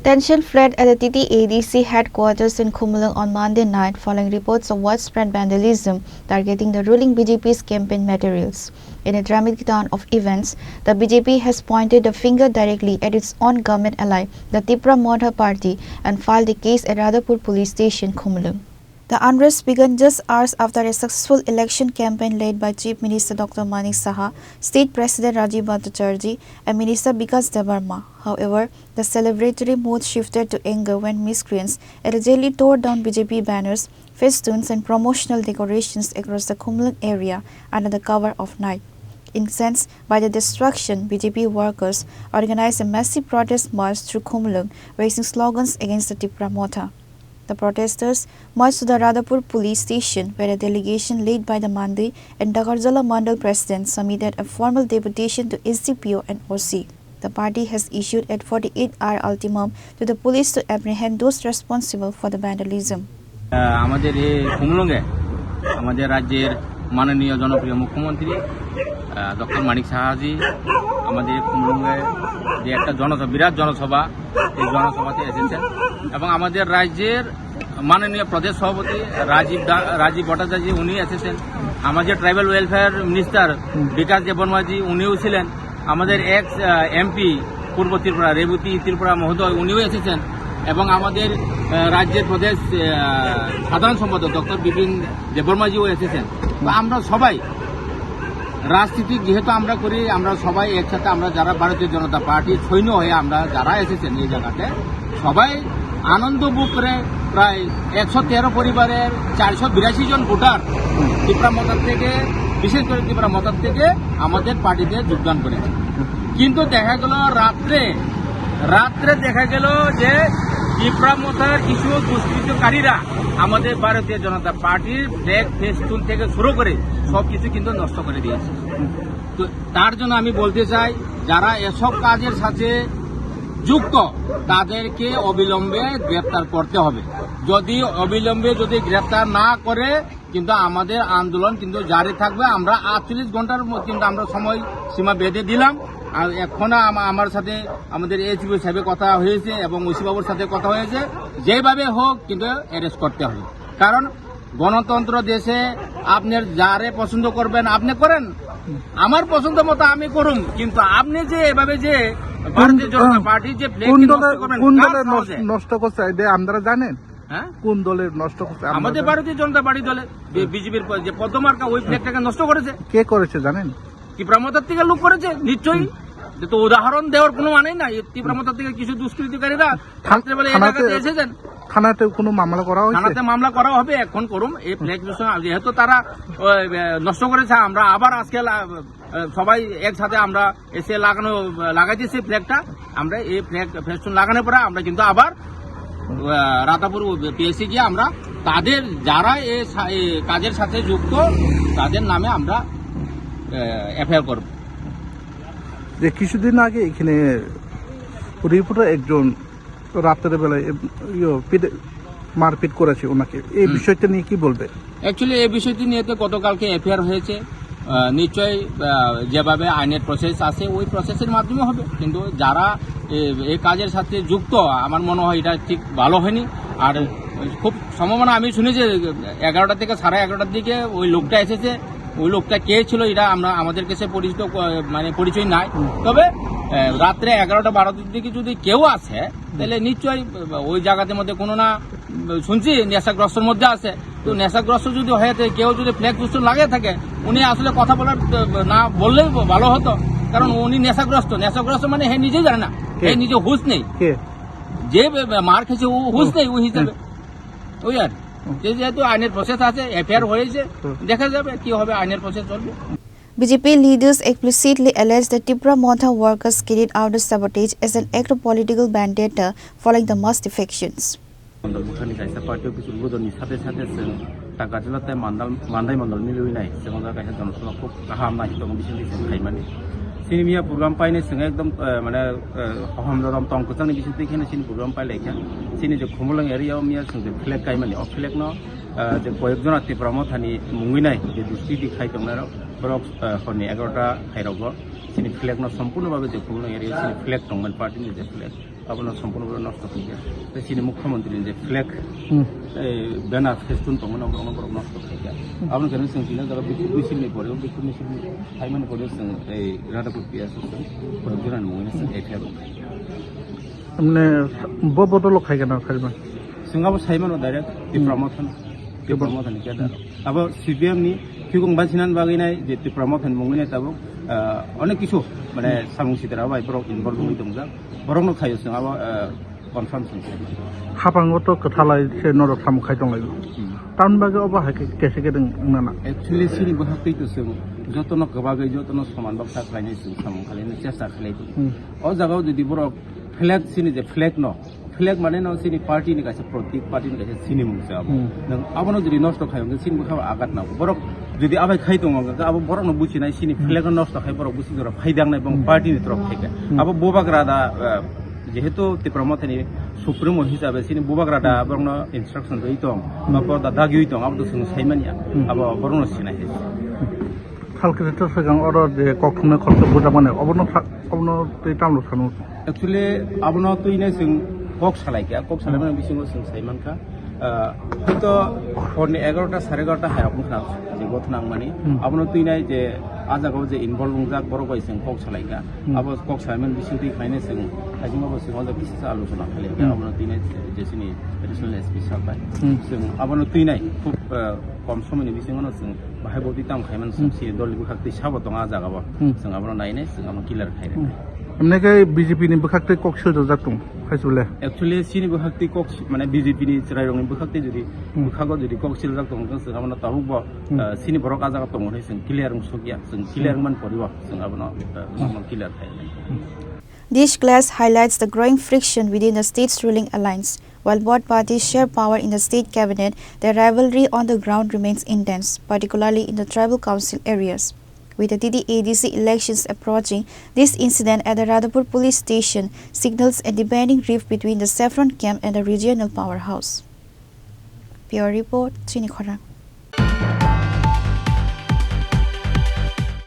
Tension flared at the TTADC headquarters in Khumulung on Monday night following reports of widespread vandalism targeting the ruling BJP's campaign materials. In a dramatic turn of events, the BJP has pointed the finger directly at its own government ally, the Tipra Modha Party, and filed a case at Radhapur police station, Khumulung. The unrest began just hours after a successful election campaign led by Chief Minister Dr. Manik Saha, State President Rajiv Bhattacharjee, and Minister Bikas Debarma. However, the celebratory mood shifted to anger when miscreants allegedly tore down BJP banners, festoons, and promotional decorations across the Khumulung area under the cover of night. Incensed by the destruction, BJP workers organized a massive protest march through Khumulung, raising slogans against the Tipra Modha. The protesters marched to the Radhapur police station, where a delegation led by the Mandi and Dagarjala Mandal president submitted a formal deputation to SDPO and OC. The party has issued a 48-hour ultimatum to the police to apprehend those responsible for the vandalism. আমাদের এই খুমলুঙে আমাদের রাজ্যের মাননীয় জনপ্রিয় মুখ্যমন্ত্রী doctor মানিক সাহাজি আমাদের খুমলুঙে যে একটা বিরাট জনসভা এই জনসভাতে এসেছেন এবং আমাদের রাজ্যের মাননীয় প্রদেশ সভাপতি রাজীব ভট্টাচার্য উনি এসেছেন, আমাদের ট্রাইবাল ওয়েলফেয়ার মিনিস্টার বিকাশ দেববর্মাজি উনিও ছিলেন, আমাদের এক্স এমপি পূর্ব ত্রিপুরা রেবতী ত্রিপুরা মহোদয় উনিও এসেছেন এবং আমাদের রাজ্যের প্রদেশ সাধারণ সম্পাদক ডক্টর বিপিন দেববর্মাজিও এসেছেন। তো আমরা সবাই রাজনীতি যেহেতু আমরা করি, আমরা সবাই একসাথে আমরা যারা ভারতীয় জনতা পার্টির সৈন্য হয়ে আমরা যারা এসেছেন এই জায়গাতে সবাই আনন্দ বুক করে প্রায় 113 পরিবারের 482 জন ভোটার ত্রিপুরা মতার থেকে, বিশেষ করে ত্রিপুরা মতার থেকে আমাদের পার্টিতে যোগদান করেছে। কিন্তু দেখা গেল রাত্রে দেখা গেল যে ত্রিপুরা মতার কিছু দুষ্কৃতকারীরা আমাদের ভারতীয় জনতা পার্টির ফ্ল্যাগ ফেস্টুন থেকে শুরু করে সবকিছু কিন্তু নষ্ট করে দিয়েছে। তো তার জন্য আমি বলতে চাই, যারা এসব কাজের সাথে যুক্ত তাদেরকে অবিলম্বে গ্রেপ্তার করতে হবে। যদি গ্রেপ্তার না করে কিন্তু আমাদের আন্দোলন কিন্তু জারি থাকবে। আমরা 48 ঘন্টার মধ্যে কিন্তু আমরা সময় সীমা বেঁধে দিলাম। আর এখন আমার সাথে আমাদের এসপি সাহেবের কথা হয়েছে এবং ওসি বাবুর সাথে কথা হয়েছে, যেভাবে হোক কিন্তু অ্যারেস্ট করতে হবে। কারণ গণতন্ত্র দেশে আপনার যারে পছন্দ করবেন আপনি করেন, আমার পছন্দ মতো আমি করুন, কিন্তু আপনি যে এভাবে যে ভারতীয় জনতা পার্টি যে নষ্ট করছে আপনারা জানেন? হ্যাঁ, কোন দলের নষ্ট করছে? আমাদের ভারতীয় জনতা পার্টি দলে বিজেপির যে পদ্মমার্কা ওই ফ্ল্যাগটাকে নষ্ট করেছে। কে করেছে জানেন? ত্রিপুরা মতার থেকে লোক করেছে নিশ্চয়ই। তো উদাহরণ দেওয়ার কোনো মানেই নাই। ত্রিপুরা মতার থেকে কিছু দুষ্কৃতিকারীরা রাত্রেবেলা এলাকাতে এসেছেন। থানাতে কোনো মামলা করা হয়েছে? থানাতে মামলা করা হবে, এখন করুন। এই ফ্ল্যাগ যেহেতু তারা নষ্ট করেছে, আমরা আবার আজকে সবাই একসাথে আমরা এসে লাগাইতেছি ফ্ল্যাগটা। আমরা এই ফ্ল্যাগ ফেস্টুন লাগানোর পরে আমরা কিন্তু আবার রাধাপুর পিএসসি গিয়ে আমরা তাদের যারা এই কাজের সাথে যুক্ত তাদের নামে আমরা এফআইআর করব। যে কিছুদিন আগে এখানে রিপোর্টার একজন রাতের বেলায় মারপিট করেছে ওনাকে, এই বিষয়টা নিয়ে কি বলবে? অ্যাকচুয়ালি এই বিষয়টি নিয়ে তো গতকালকে এফআইআর হয়েছে। নিশ্চয়ই যেভাবে আইনের প্রসেস আছে ওই প্রসেসের মাধ্যমে হবে, কিন্তু যারা এই কাজের সাথে যুক্ত আমার মনে হয় এটা ঠিক ভালো হয়নি। আর খুব সম্ভাবনা আমি শুনেছি 11টা থেকে 11:30টার দিকে ওই লোকটা এসেছে। ওই লোকটা কে ছিল এটা আমাদের কাছে পরিচয় নাই। তবে রাত্রে 11টা-12টার দিকে যদি কেউ আসে তাহলে নিশ্চয়ই ওই জায়গার মধ্যে কোনো না শুনছি নেশাগ্রস্তর মধ্যে আছে। তো নেশাগ্রস্ত যদি হয়ে থাকে, কেউ যদি ফ্ল্যাগ পোস্টার লাগিয়ে থাকে, উনি আসলে কথা বলার না বললে ভালো হতো। কারণ উনি নেশাগ্রস্ত মানে হে নিজেই জানে না, হে নিজে হুঁশ নেই, যে মার খেয়েছে ও হুঁশ নেই ওই হিসাবে। ওই আর যেহেতু আইনের প্রসেস আছে, এফআইআর হয়েছে, দেখা যাবে কি হবে, আইনের প্রসেস চলবে। BJP leaders explicitly alleged that Tipra Modha workers carried out the sabotage as an act of political vendetta following the mass defections. भुटाननि कायसा पार्टियाव किछु उद्बोधननि साथे साथे जों दागाजिलाते मान्दाय मण्डल मिलुइनाय सेमंजा कायसा जनसभा खुब गाहाम नायदों बिसोरनि खायमानि सिनेमिया प्रोग्राम पाइने जों एकदम माने हहम दरम तंगकचांनि बिसोरनि खेने सिनि प्रोग्राम पाइलायखा सिनि जे खुमलुं एरियाव मिया जों जे फ्लेग गायमानि अ फ्लेगनो जे कयेकजना टिप्रा मथानि मुंगिनाय जे दुस्कृति खायदोंना बरक हरनि 11टा खायरावबो सिनि फ्लेगनो सम्पूर्णभावे जे खुमलुं एरियाव सिनि फ्लेग दंमोन पार्टिनि जे फ्लेग আপনার সম্পূর্ণভাবে নষ্ট হয়ে যায় চিনি মুখ্যমন্ত্রী যে ফ্ল্যাগ ব্যানার ফেস্টুন তখন বড় নষ্ট হয়ে যায় আপনার কেন जों দিনের জায়গা বিক্ষোভ মিছিলनि পরেও বিক্ষোভ মিছিলनि खायमानि পরেও जों এই রাধাপুর পিএসও जों জোরানি মুङैनो जों एफआइआर মানে বদল খাইগেন আর খাইমান जोंहाबो सायमानो डाइरेक्ट डिप्रामथन केदार अब सिपिएम नि फिगं बासिनान बागैनाय जे डिप्रामथन मुङैनाय ताबो अनेक किछु माने सामुं सिदरा बाय ब्रक इनभल्व होई दंजा बरंनो थायो जोंहाबो कनफार्म हाबांगत कथालाय से नरक साम खाय दंलाय टाउन बागे अबा हाके केसे गेदों नाना एक्चुअली सिनि बहाखैतो जों जतन गबागै जतन समान बाक्सा खालायनाय जों सामुं खालायनो चेष्टा खालायदों अ जागाव जुदि बरक फ्लैग सिनि जे फ्लैग न फ्लैग माने न सिनि पार्टी नि गासे प्रतीक पार्टी नि गासे सिनि मुंसा नों आबनो जुदि नष्ट खायनो सिनि बखा आगात ना बरक जुदि आबाय खाय दङ अब बरक न बुचिनाय सिनि फ्लैग नष्ट खाय बरक बुचि जरा फायदांनाय बं पार्टी नि तरफ थायगा अब बोबाग्रादा जेहेतु डिप्रामथनि सुप्रीम हिसाबै सिनि बोबाग्रादा बरन इंस्ट्रक्शन दै दं बा बरदा दागि दं अब जों सायमानिया अब बरन सिनाय खालकेटर सगां अर जे कखुने खर्च बुजा माने अबनो तै टाउन सानु एक्चुअली अबनो तैने जों कक सालायगा कक सालायमाने बिसिङो जों सायमानखा हयतो हरनि 11टा 11:30 हायाखुना जे गथनां माने अबनो तैनाय जे आजागाव जे इनभल्व जाक बरबाय जों कक सालायगा अब कक सालायमान बिसिं तै खायने जों खायजोंबाबो जों अजा बिसिसा आलोचना खालायगा अबनो तैनाय जेसिनि एडिशनल एसपी साबाय जों अबनो तैनाय खुब कम समयनि बिसिङावनो जों बाहायबोदि ताम खायमान जों सि दलनि बखाक्ति साबो दं आजागाव जों अबनो नायनाय जों अबनो किलार खायरे हमने बीजेपी नि बखाक्ति कक्सिल जातुं खायसुले एक्चुअली सिनि बखाक्ति कक्स माने बीजेपी नि रायरंनि बखाक्ति जुदि बखागो जुदि कक्सिल जातुं जों अबनो ताबुबो सिनि बरक आजागा दं होनै जों क्लियर मुसगिया जों क्लियर मान परिबो जों अबनो clear खायरे This clash highlights the growing friction within the state's ruling alliance. While both parties share power in the state cabinet, their rivalry on the ground remains intense, particularly in the tribal council areas. With the TD-ADC elections approaching, this incident at the Radhapur police station signals a deepening rift between the Saffron camp and the regional powerhouse. Pure Report, Chini Khora.